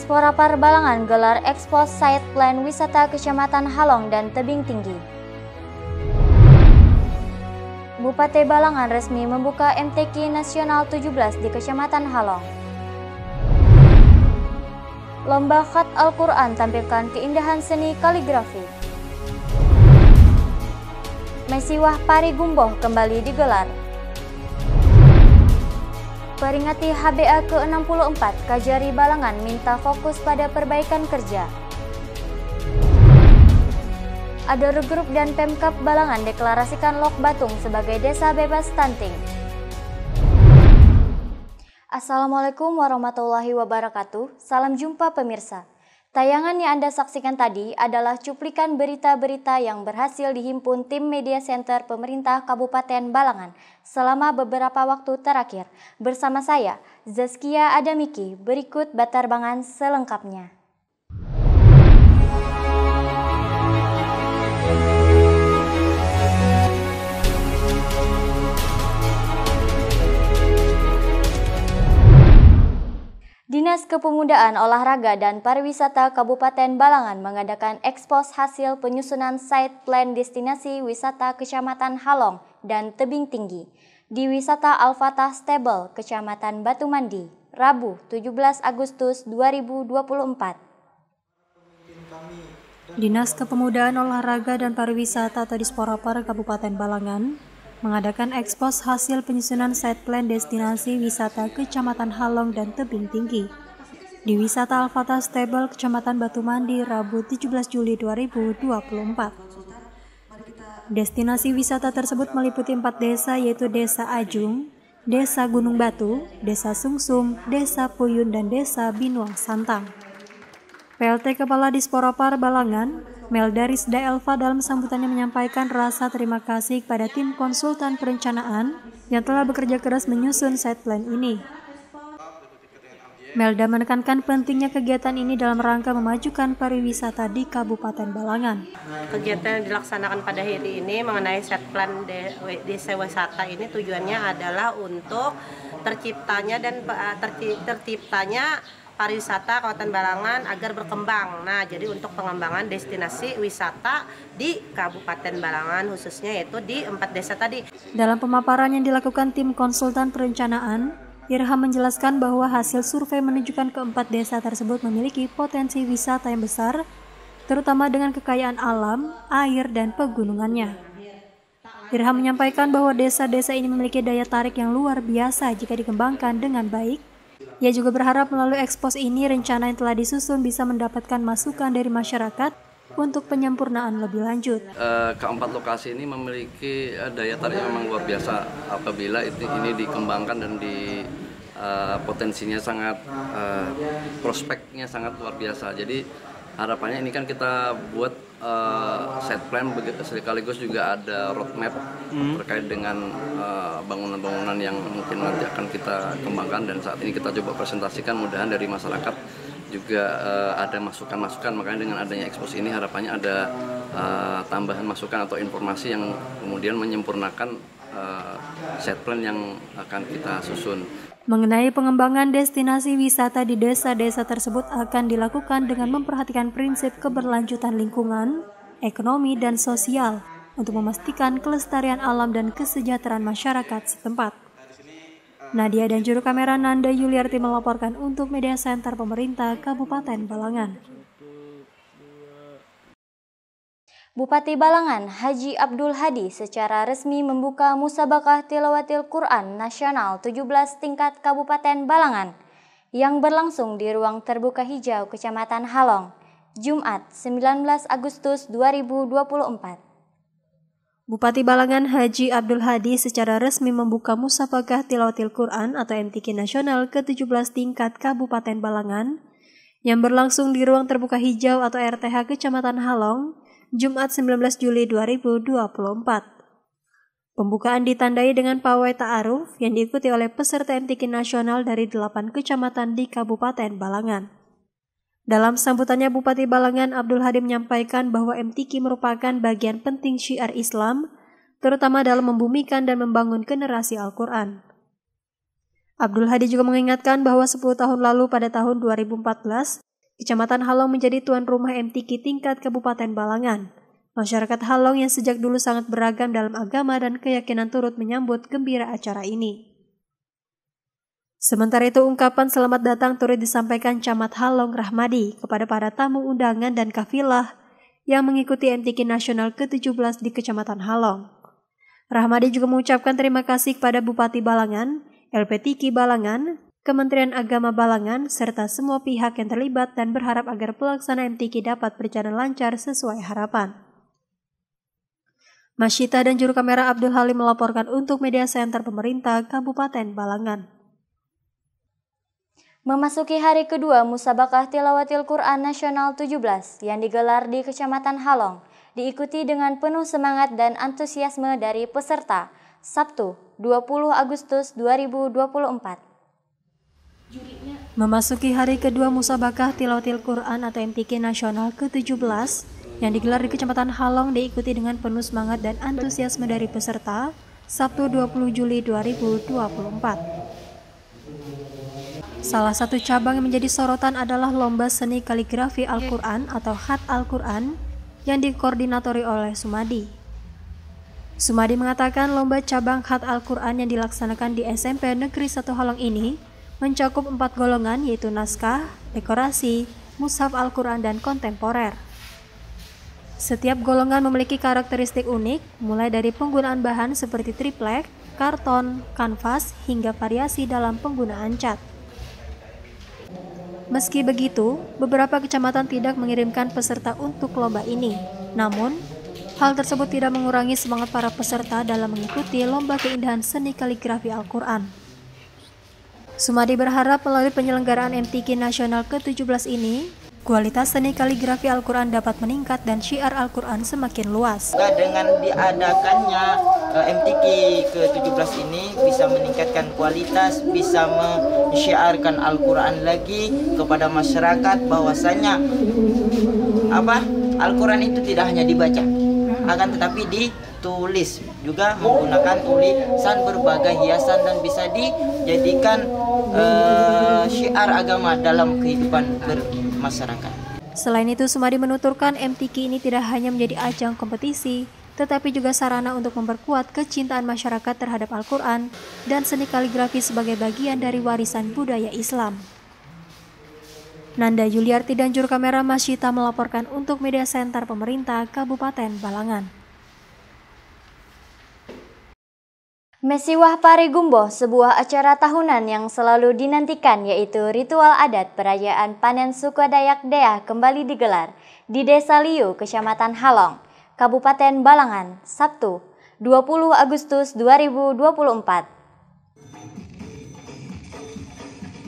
Dispora Parbalangan gelar ekspos site plan wisata Kecamatan Halong dan Tebing Tinggi. Bupati Balangan resmi membuka MTQ Nasional 17 di Kecamatan Halong. Lomba Khat Al-Quran tampilkan keindahan seni kaligrafi. Mesiwah Pari Gumboh kembali digelar. Peringati HBA ke-64, Kajari Balangan minta fokus pada perbaikan kerja. Ador Group dan Pemkab Balangan deklarasikan Lok Batung sebagai desa bebas stunting. Assalamualaikum warahmatullahi wabarakatuh. Salam jumpa pemirsa. Tayangan yang Anda saksikan tadi adalah cuplikan berita-berita yang berhasil dihimpun tim Media Center Pemerintah Kabupaten Balangan selama beberapa waktu terakhir. Bersama saya, Zaskia Adamiki, berikut batarbangan selengkapnya. Dinas Kepemudaan, Olahraga, dan Pariwisata Kabupaten Balangan mengadakan ekspos hasil penyusunan site plan destinasi wisata Kecamatan Halong dan Tebing Tinggi di Wisata Al-Fatah Stable, Kecamatan Batu Mandi, Rabu 17 Agustus 2024. Dinas Kepemudaan, Olahraga, dan Pariwisata atau Disporapar Kabupaten Balangan mengadakan ekspos hasil penyusunan site plan destinasi wisata Kecamatan Halong dan Tebing Tinggi di Wisata Al-Fatah Stable, Kecamatan Batu Mandi, Rabu 17 Juli 2024. Destinasi wisata tersebut meliputi 4 desa, yaitu Desa Ajung, Desa Gunung Batu, Desa Sungsum, Desa Puyun, dan Desa Binuang Santang. PLT Kepala Disporapar Balangan, Meldarisda Elva, dalam sambutannya menyampaikan rasa terima kasih kepada tim konsultan perencanaan yang telah bekerja keras menyusun site plan ini. Melda menekankan pentingnya kegiatan ini dalam rangka memajukan pariwisata di Kabupaten Balangan. Kegiatan yang dilaksanakan pada hari ini mengenai site plan desa wisata ini tujuannya adalah untuk terciptanya pariwisata Kabupaten Balangan agar berkembang. Nah, jadi untuk pengembangan destinasi wisata di Kabupaten Balangan khususnya yaitu di 4 desa tadi. Dalam pemaparan yang dilakukan tim konsultan perencanaan, Irham menjelaskan bahwa hasil survei menunjukkan keempat desa tersebut memiliki potensi wisata yang besar, terutama dengan kekayaan alam, air, dan pegunungannya. Irham menyampaikan bahwa desa-desa ini memiliki daya tarik yang luar biasa jika dikembangkan dengan baik. Ia juga berharap melalui ekspos ini rencana yang telah disusun bisa mendapatkan masukan dari masyarakat untuk penyempurnaan lebih lanjut. Keempat lokasi ini memiliki daya tarik yang memang luar biasa apabila ini dikembangkan dan potensinya sangat, prospeknya sangat luar biasa. Jadi harapannya ini kan kita buat set plan sekaligus juga ada roadmap terkait dengan bangunan-bangunan yang mungkin nanti akan kita kembangkan, dan saat ini kita coba presentasikan, mudahan dari masyarakat juga ada masukan-masukan. Makanya dengan adanya ekspos ini harapannya ada tambahan masukan atau informasi yang kemudian menyempurnakan set plan yang akan kita susun. Mengenai pengembangan destinasi wisata di desa-desa tersebut akan dilakukan dengan memperhatikan prinsip keberlanjutan lingkungan, ekonomi, dan sosial untuk memastikan kelestarian alam dan kesejahteraan masyarakat setempat. Nadia dan juru kamera Nanda Yuliarti melaporkan untuk Media Center Pemerintah Kabupaten Balangan. Bupati Balangan Haji Abdul Hadi secara resmi membuka Musabakah Tilawatil Quran Nasional 17 tingkat Kabupaten Balangan yang berlangsung di ruang terbuka hijau Kecamatan Halong, Jumat 19 Agustus 2024. Bupati Balangan Haji Abdul Hadi secara resmi membuka Musabakah Tilawatil Quran atau MTQ Nasional ke-17 tingkat Kabupaten Balangan yang berlangsung di ruang terbuka hijau atau RTH Kecamatan Halong, Jumat 19 Juli 2024. Pembukaan ditandai dengan pawai ta'aruf yang diikuti oleh peserta MTQ nasional dari 8 kecamatan di Kabupaten Balangan. Dalam sambutannya, Bupati Balangan Abdul Hadi menyampaikan bahwa MTQ merupakan bagian penting syiar Islam, terutama dalam membumikan dan membangun generasi Al-Quran. Abdul Hadi juga mengingatkan bahwa 10 tahun lalu pada tahun 2014, Kecamatan Halong menjadi tuan rumah MTQ tingkat Kabupaten Balangan. Masyarakat Halong yang sejak dulu sangat beragam dalam agama dan keyakinan turut menyambut gembira acara ini. Sementara itu, ungkapan selamat datang turut disampaikan Camat Halong Rahmadi kepada para tamu undangan dan kafilah yang mengikuti MTQ Nasional ke-17 di Kecamatan Halong. Rahmadi juga mengucapkan terima kasih kepada Bupati Balangan, LPTQ Balangan, Kementerian Agama Balangan, serta semua pihak yang terlibat dan berharap agar pelaksanaan MTQ dapat berjalan lancar sesuai harapan. Masyita dan juru kamera Abdul Halim melaporkan untuk Media Center Pemerintah Kabupaten Balangan. Memasuki hari kedua Musabakah Tilawatil Quran Nasional 17 yang digelar di Kecamatan Halong, diikuti dengan penuh semangat dan antusiasme dari peserta, Sabtu 20 Agustus 2024. Memasuki hari kedua Musabakah Tilawatil Quran atau MTQ Nasional ke-17 yang digelar di Kecamatan Halong diikuti dengan penuh semangat dan antusiasme dari peserta, Sabtu 20 Juli 2024. Salah satu cabang yang menjadi sorotan adalah Lomba Seni Kaligrafi Al-Quran atau Khat Al-Quran yang dikoordinatori oleh Sumadi. Sumadi mengatakan lomba cabang Khat Al-Quran yang dilaksanakan di SMP Negeri 1 Halong ini mencakup 4 golongan yaitu naskah, dekorasi, mushaf Al-Quran, dan kontemporer. Setiap golongan memiliki karakteristik unik, mulai dari penggunaan bahan seperti triplek, karton, kanvas, hingga variasi dalam penggunaan cat. Meski begitu, beberapa kecamatan tidak mengirimkan peserta untuk lomba ini. Namun, hal tersebut tidak mengurangi semangat para peserta dalam mengikuti lomba keindahan seni kaligrafi Al-Quran. Sumadi berharap melalui penyelenggaraan MTQ Nasional ke-17 ini, kualitas seni kaligrafi Al-Quran dapat meningkat dan syiar Al-Quran semakin luas. Dengan diadakannya MTQ ke-17 ini bisa meningkatkan kualitas, bisa mensyiarkan Al-Quran lagi kepada masyarakat bahwasanya Al-Quran itu tidak hanya dibaca, akan tetapi ditulis juga menggunakan tulisan berbagai hiasan dan bisa dijadikan syiar agama dalam kehidupan masyarakat. Selain itu, Sumadi menuturkan MTQ ini tidak hanya menjadi ajang kompetisi, tetapi juga sarana untuk memperkuat kecintaan masyarakat terhadap Al-Quran dan seni kaligrafi sebagai bagian dari warisan budaya Islam. Nanda Yuliarti dan juru kamera Masyita melaporkan untuk Media Center Pemerintah Kabupaten Balangan. Mesiwah Pari Gumboh, sebuah acara tahunan yang selalu dinantikan yaitu ritual adat perayaan panen suku Dayak Deah kembali digelar di Desa Liu, Kecamatan Halong, Kabupaten Balangan, Sabtu 20 Agustus 2024.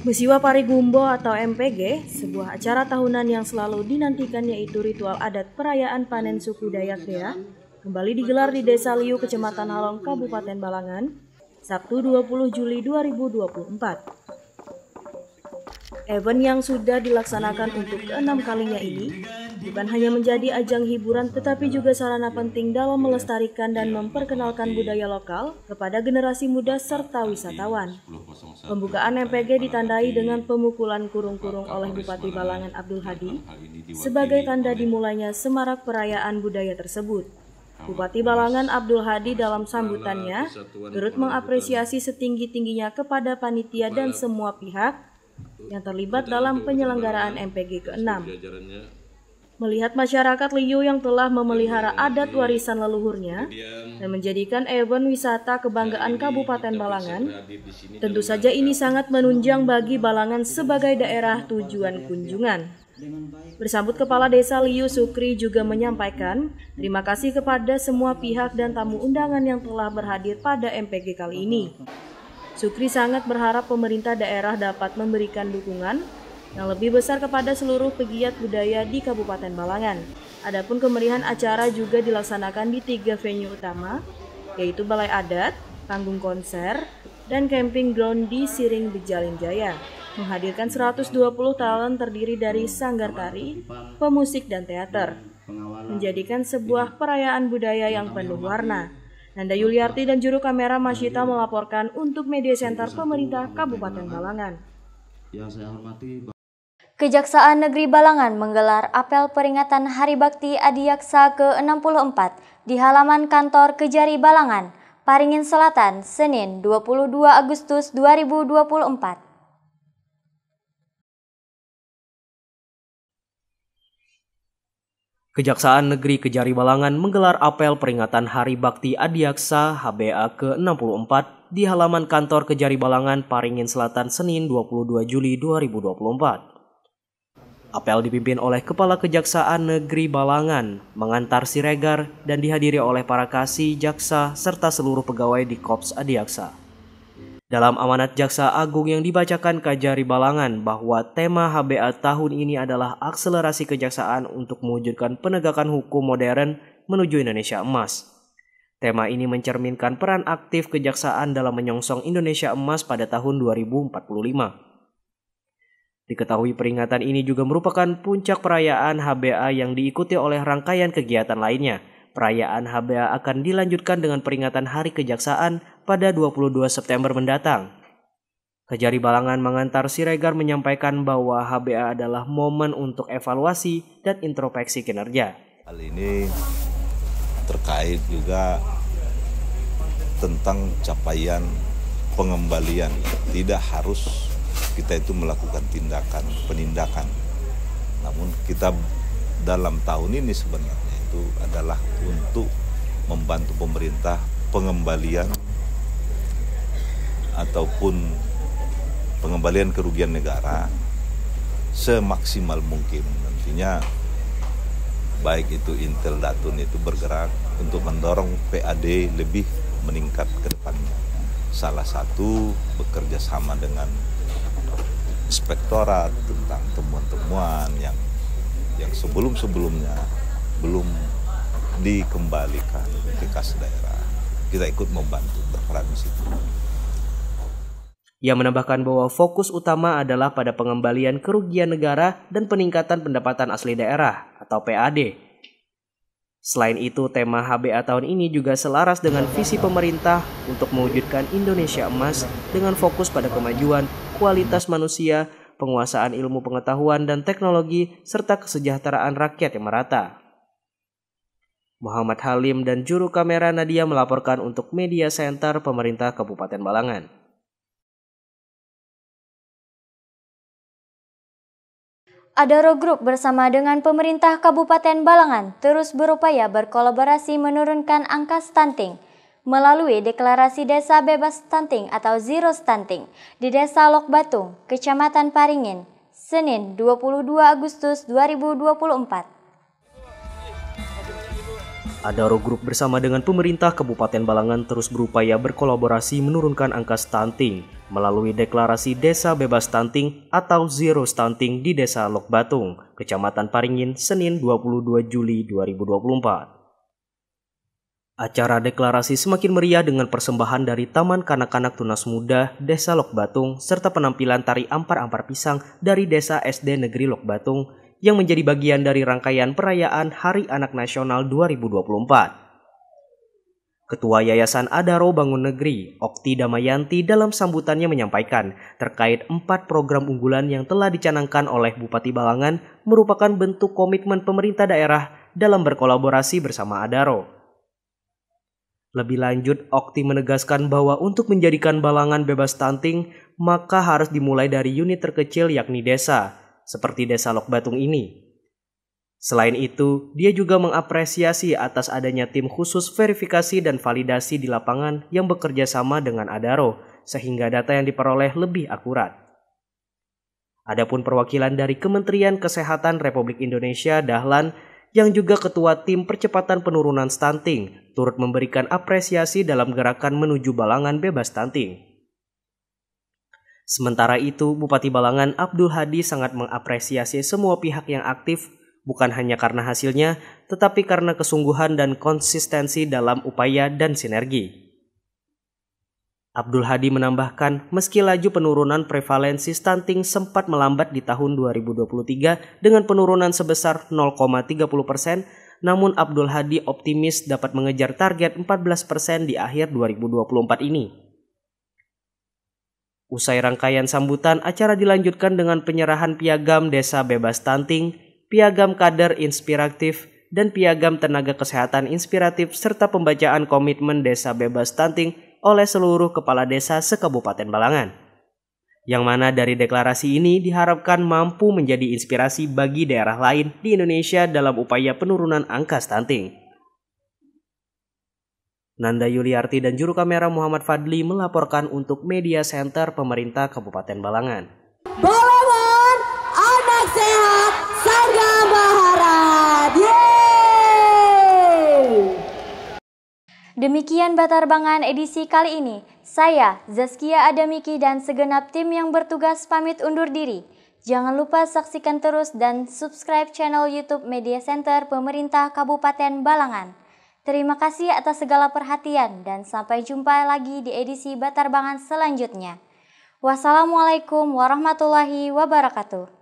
Mesiwah Pari Gumboh atau MPG, sebuah acara tahunan yang selalu dinantikan yaitu ritual adat perayaan panen suku Dayak Deah kembali digelar di Desa Liu, Kecamatan Halong, Kabupaten Balangan, Sabtu 20 Juli 2024. Event yang sudah dilaksanakan untuk ke-6 kalinya ini bukan hanya menjadi ajang hiburan tetapi juga sarana penting dalam melestarikan dan memperkenalkan budaya lokal kepada generasi muda serta wisatawan. Pembukaan MPG ditandai dengan pemukulan kurung-kurung oleh Bupati Balangan Abdul Hadi sebagai tanda dimulainya semarak perayaan budaya tersebut. Bupati Balangan Abdul Hadi dalam sambutannya turut mengapresiasi setinggi-tingginya kepada panitia dan semua pihak yang terlibat dalam penyelenggaraan MPG ke-6. Melihat masyarakat Liu yang telah memelihara adat warisan leluhurnya dan menjadikan event wisata kebanggaan Kabupaten Balangan, tentu saja ini sangat menunjang bagi Balangan sebagai daerah tujuan kunjungan. Bersambut Kepala Desa Liu, Sukri juga menyampaikan terima kasih kepada semua pihak dan tamu undangan yang telah berhadir pada MPG kali ini. Sukri sangat berharap pemerintah daerah dapat memberikan dukungan yang lebih besar kepada seluruh pegiat budaya di Kabupaten Balangan. Adapun kemeriahan acara juga dilaksanakan di 3 venue utama, yaitu Balai Adat, panggung konser, dan camping ground di Siring Bejalin Jaya. Menghadirkan 120 talent terdiri dari sanggar tari, pemusik, dan teater, menjadikan sebuah perayaan budaya yang penuh warna. Nanda Yuliarti dan juru kamera Masyita melaporkan untuk Media Center Pemerintah Kabupaten Balangan. Kejaksaan Negeri Balangan menggelar apel peringatan Hari Bakti Adiaksa ke-64 di halaman kantor Kejari Balangan, Paringin Selatan, Senin 22 Agustus 2024. Kejaksaan Negeri Kejari Balangan menggelar apel peringatan Hari Bakti Adiaksa HBA ke-64 di halaman kantor Kejari Balangan, Paringin Selatan, Senin 22 Juli 2024. Apel dipimpin oleh Kepala Kejaksaan Negeri Balangan, Mengantar Siregar, dan dihadiri oleh para kasih, jaksa, serta seluruh pegawai di Korps Adiaksa. Dalam amanat Jaksa Agung yang dibacakan Kejari Balangan bahwa tema HBA tahun ini adalah akselerasi kejaksaan untuk mewujudkan penegakan hukum modern menuju Indonesia Emas. Tema ini mencerminkan peran aktif kejaksaan dalam menyongsong Indonesia Emas pada tahun 2045. Diketahui peringatan ini juga merupakan puncak perayaan HBA yang diikuti oleh rangkaian kegiatan lainnya. Perayaan HBA akan dilanjutkan dengan peringatan Hari Kejaksaan pada 22 September mendatang. Kejari Balangan Mengantar Siregar menyampaikan bahwa HBA adalah momen untuk evaluasi dan introspeksi kinerja. Hal ini terkait juga tentang capaian pengembalian. Tidak harus kita itu melakukan penindakan. Namun kita dalam tahun ini sebenarnya itu adalah untuk membantu pemerintah pengembalian ataupun pengembalian kerugian negara semaksimal mungkin. Nantinya baik itu Intel Datun itu bergerak untuk mendorong PAD lebih meningkat ke depannya. Salah satu bekerja sama dengan inspektorat tentang temuan-temuan yang sebelum-sebelumnya belum dikembalikan ke kas daerah. Kita ikut membantu berperan di situ. Ia menambahkan bahwa fokus utama adalah pada pengembalian kerugian negara dan peningkatan pendapatan asli daerah atau PAD. Selain itu, tema HBA tahun ini juga selaras dengan visi pemerintah untuk mewujudkan Indonesia Emas dengan fokus pada kemajuan, kualitas manusia, penguasaan ilmu pengetahuan dan teknologi, serta kesejahteraan rakyat yang merata. Muhammad Halim dan juru kamera Nadia melaporkan untuk Media Center Pemerintah Kabupaten Balangan. Adaro Group bersama dengan pemerintah Kabupaten Balangan terus berupaya berkolaborasi menurunkan angka stunting melalui deklarasi Desa Bebas Stunting atau Zero Stunting di Desa Lok Batung, Kecamatan Paringin, Senin 22 Agustus 2024. Adaro Group bersama dengan pemerintah Kabupaten Balangan terus berupaya berkolaborasi menurunkan angka stunting melalui deklarasi Desa Bebas Stunting atau Zero Stunting di Desa Lok Batung, Kecamatan Paringin, Senin 22 Juli 2024. Acara deklarasi semakin meriah dengan persembahan dari Taman Kanak-Kanak Tunas Muda Desa Lok Batung serta penampilan tari ampar-ampar pisang dari Desa SD Negeri Lok Batung yang menjadi bagian dari rangkaian perayaan Hari Anak Nasional 2024. Ketua Yayasan Adaro Bangun Negeri, Okti Damayanti dalam sambutannya menyampaikan terkait 4 program unggulan yang telah dicanangkan oleh Bupati Balangan merupakan bentuk komitmen pemerintah daerah dalam berkolaborasi bersama Adaro. Lebih lanjut, Okti menegaskan bahwa untuk menjadikan Balangan bebas stunting, maka harus dimulai dari unit terkecil yakni desa, seperti Desa Lok Batung ini. Selain itu, dia juga mengapresiasi atas adanya tim khusus verifikasi dan validasi di lapangan yang bekerja sama dengan Adaro, sehingga data yang diperoleh lebih akurat. Adapun perwakilan dari Kementerian Kesehatan Republik Indonesia, Dahlan, yang juga ketua tim percepatan penurunan stunting, turut memberikan apresiasi dalam gerakan menuju Balangan bebas stunting. Sementara itu, Bupati Balangan Abdul Hadi sangat mengapresiasi semua pihak yang aktif, bukan hanya karena hasilnya, tetapi karena kesungguhan dan konsistensi dalam upaya dan sinergi. Abdul Hadi menambahkan, meski laju penurunan prevalensi stunting sempat melambat di tahun 2023 dengan penurunan sebesar 0,30%, namun Abdul Hadi optimis dapat mengejar target 14% di akhir 2024 ini. Usai rangkaian sambutan, acara dilanjutkan dengan penyerahan piagam Desa Bebas Stunting, piagam Kader Inspiratif, dan piagam Tenaga Kesehatan Inspiratif serta pembacaan komitmen Desa Bebas Stunting oleh seluruh kepala desa se-Kabupaten Balangan. Yang mana dari deklarasi ini diharapkan mampu menjadi inspirasi bagi daerah lain di Indonesia dalam upaya penurunan angka stunting. Nanda Yuliarti dan juru kamera Muhammad Fadli melaporkan untuk Media Center Pemerintah Kabupaten Balangan. Balangan, anak sehat, Sangga Baharat. Demikian Batarbangan edisi kali ini. Saya, Zaskia Adamiki dan segenap tim yang bertugas pamit undur diri. Jangan lupa saksikan terus dan subscribe channel YouTube Media Center Pemerintah Kabupaten Balangan. Terima kasih atas segala perhatian dan sampai jumpa lagi di edisi Batarbangan selanjutnya. Wassalamualaikum warahmatullahi wabarakatuh.